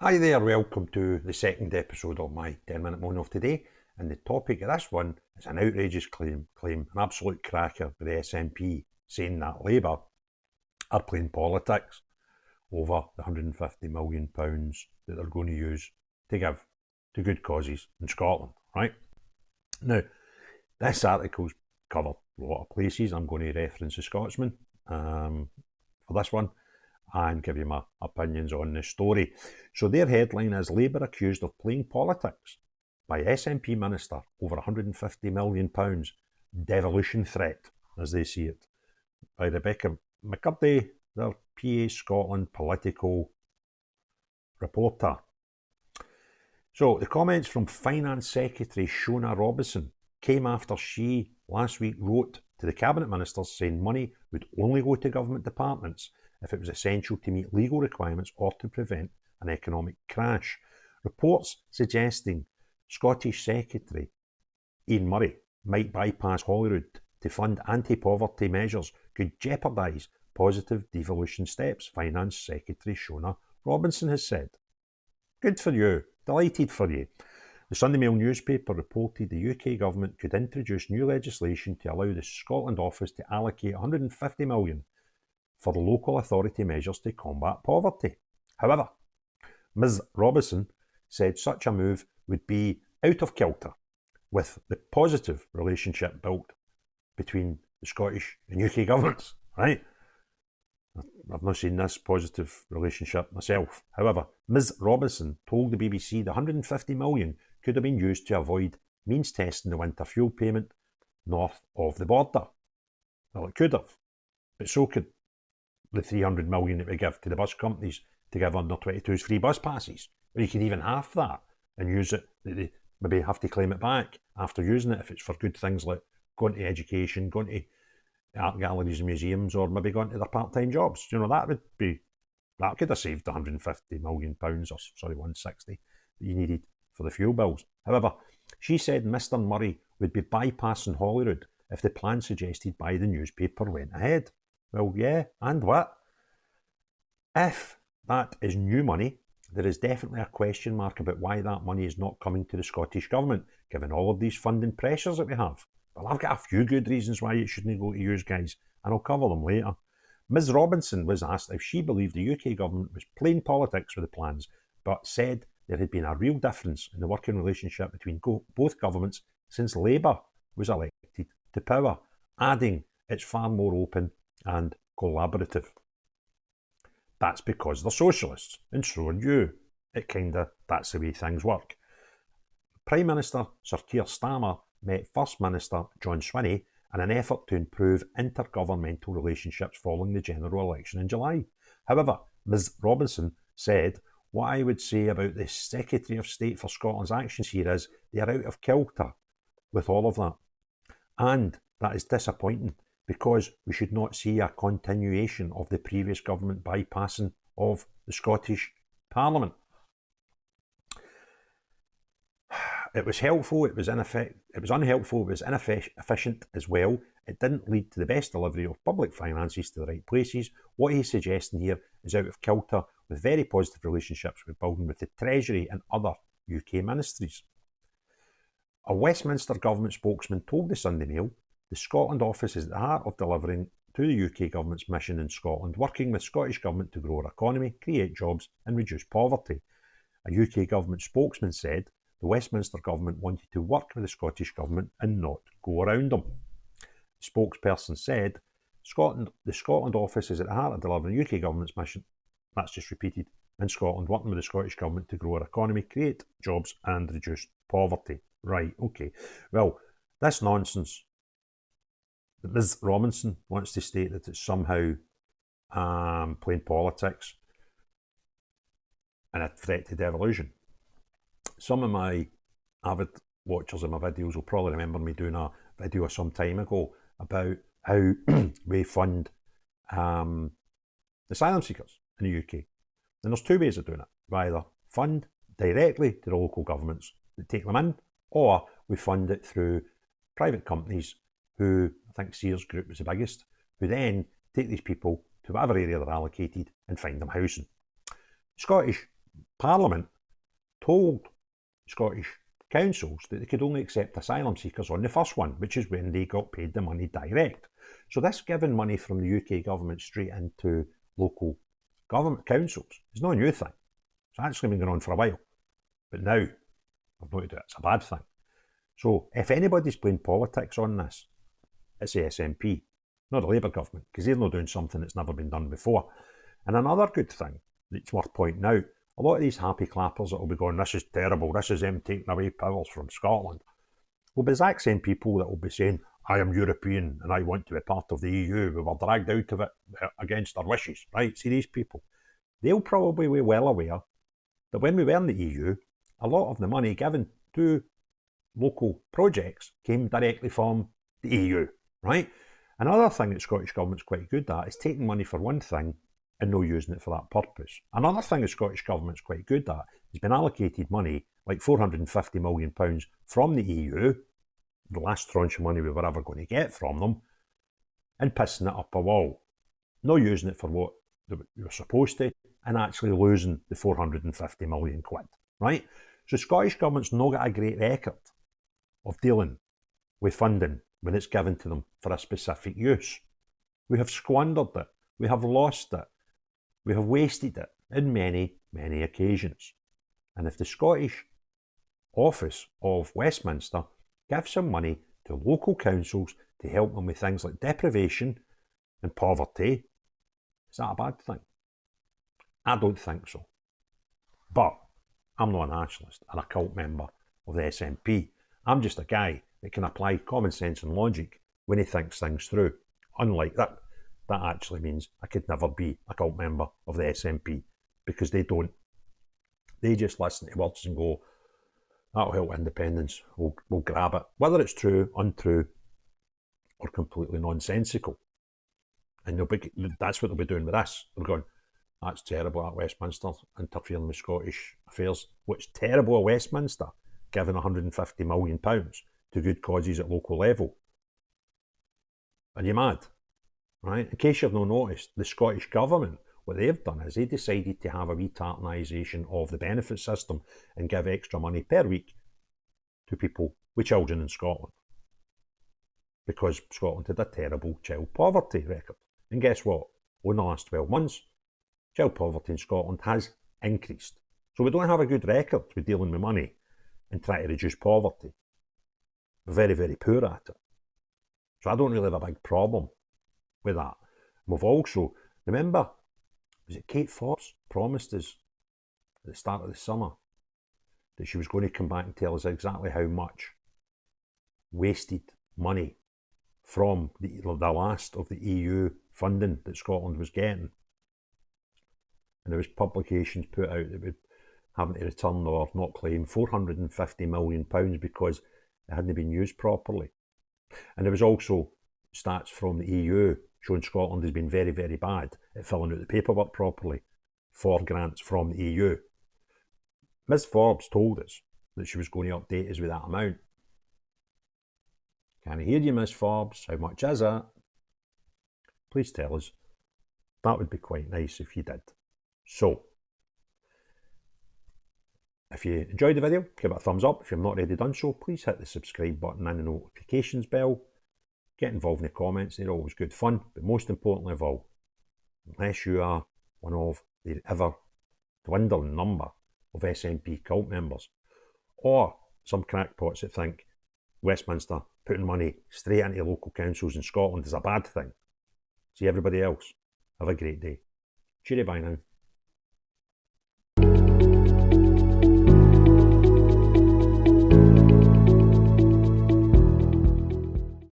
Hi there, welcome to the second episode of my 10-minute moan of today. And the topic of this one is an outrageous claim, an absolute cracker by the SNP, saying that Labour are playing politics over the £150 million that they're going to use to give to good causes in Scotland, right? Now, this article's covered a lot of places. I'm going to reference the Scotsman for this one and give you my opinions on the story. So their headline is Labour accused of playing politics by SNP minister over £150 million devolution threat, as they see it, by Rebecca McCurdy, their PA Scotland political reporter. So the comments from Finance Secretary Shona Robison came after she last week wrote to the Cabinet Ministers saying money would only go to government departments if it was essential to meet legal requirements or to prevent an economic crash. Reports suggesting Scottish Secretary Ian Murray might bypass Holyrood to fund anti-poverty measures could jeopardise positive devolution steps, Finance Secretary Shona Robison has said. Good for you. Delighted for you. The Sunday Mail newspaper reported the UK government could introduce new legislation to allow the Scotland office to allocate £150 million for the local authority measures to combat poverty. However, Ms Robison said such a move would be out of kilter with the positive relationship built between the Scottish and UK governments, right? I've not seen this positive relationship myself. However, Ms Robison told the BBC the £150 million could have been used to avoid means testing the winter fuel payment north of the border. Well, it could have, but so could the £300 million that we give to the bus companies to give under 22s free bus passes. Or you could even half that and use it, they maybe have to claim it back after using it if it's for good things like going to education, going to art galleries and museums, or maybe going to their part-time jobs. That could have saved £150 million, or sorry, 160 that you needed for the fuel bills. However, she said Mr Murray would be bypassing Holyrood if the plan suggested by the newspaper went ahead. Well, yeah, and what? If that is new money, there is definitely a question mark about why that money is not coming to the Scottish Government, given all of these funding pressures that we have. Well, I've got a few good reasons why it shouldn't go to you guys, and I'll cover them later. Ms Robinson was asked if she believed the UK government was playing politics with the plans, but said there had been a real difference in the working relationship between both governments since Labour was elected to power, adding it's far more open and collaborative. That's because they're socialists, and so are you. That's the way things work. Prime Minister Sir Keir Starmer met First Minister John Swinney in an effort to improve intergovernmental relationships following the general election in July. However, Ms Robinson said, what I would say about the Secretary of State for Scotland's actions here is they are out of kilter with all of that. And that is disappointing because we should not see a continuation of the previous government bypassing of the Scottish Parliament. It was helpful, it was unhelpful, it was inefficient as well. It didn't lead to the best delivery of public finances to the right places. What he's suggesting here is out of kilter with very positive relationships we're building with the Treasury and other UK ministries. A Westminster government spokesman told the Sunday Mail the Scotland office is at the heart of delivering to the UK government's mission in Scotland, working with Scottish government to grow our economy, create jobs and reduce poverty. A UK government spokesman said the Westminster government wanted to work with the Scottish government and not go around them. The spokesperson said the Scotland office is at the heart of delivering UK government's mission, that's just repeated, in Scotland, working with the Scottish government to grow our economy, create jobs and reduce poverty. Right, okay. Well, this nonsense that Ms Robinson wants to state that it's somehow playing politics and a threat to devolution. Some of my avid watchers of my videos will probably remember me doing a video some time ago about how we fund asylum seekers in the UK. And there's two ways of doing it. We either fund directly to the local governments that take them in, or we fund it through private companies who, I think Sears Group was the biggest, who then take these people to whatever area they're allocated and find them housing. Scottish Parliament told Scottish councils that they could only accept asylum seekers on the first one, which is when they got paid the money direct. So this giving money from the UK government straight into local government councils is not a new thing. It's actually been going on for a while. But now, I've noted that it's a bad thing. So if anybody's playing politics on this, it's the SNP, not the Labour government, because they're not doing something that's never been done before. And another good thing that's worth pointing out, a lot of these happy clappers that will be going, this is terrible, this is them taking away powers from Scotland, will be the exact same people that will be saying, I am European and I want to be part of the EU. We were dragged out of it against our wishes, right? See, these people, they'll probably be well aware that when we were in the EU, a lot of the money given to local projects came directly from the EU, right? Another thing that Scottish Government's quite good at is taking money for one thing and no using it for that purpose. Another thing the Scottish Government's quite good at has been allocated money, like £450 million from the EU, the last tranche of money we were ever going to get from them, and pissing it up a wall. Not using it for what you were supposed to, and actually losing the 450 million quid, right? So Scottish Government's not got a great record of dealing with funding when it's given to them for a specific use. We have squandered it, we have lost it, we have wasted it in many, many occasions. And if the Scottish Office of Westminster gives some money to local councils to help them with things like deprivation and poverty, is that a bad thing? I don't think so. But I'm not a nationalist or a cult member of the SNP. I'm just a guy that can apply common sense and logic when he thinks things through. Unlike that, that actually means I could never be a cult member of the SNP, because they don't. They just listen to words and go, that'll help independence, we'll grab it. Whether it's true, untrue, or completely nonsensical. And that's what they'll be doing with this. They're going, that's terrible at Westminster, interfering with Scottish affairs. What's terrible at Westminster? Giving £150 million to good causes at local level. Are you mad? Right? In case you've not noticed, the Scottish Government, what they've done is they decided to have a retartanisation of the benefit system and give extra money per week to people with children in Scotland. Because Scotland had a terrible child poverty record. And guess what? In the last 12 months, child poverty in Scotland has increased. So we don't have a good record with dealing with money and trying to reduce poverty. We're very, very poor at it. So I don't really have a big problem with that. We've also, remember, was it Kate Forbes promised us at the start of the summer that she was going to come back and tell us exactly how much wasted money from the last of the EU funding that Scotland was getting. And there was publications put out that would having to return or not claim £450 million because it hadn't been used properly. And there was also stats from the EU showing Scotland has been very, very bad at filling out the paperwork properly for grants from the EU. Ms Forbes told us that she was going to update us with that amount. Can I hear you, Ms Forbes? How much is it? Please tell us. That would be quite nice if you did. So, if you enjoyed the video, give it a thumbs up. If you've not already done so, please hit the subscribe button and the notifications bell. Get involved in the comments, they're always good fun. But most importantly of all, unless you are one of the ever dwindling number of SNP cult members, or some crackpots that think Westminster putting money straight into local councils in Scotland is a bad thing. See everybody else. Have a great day. Cheerio, bye now.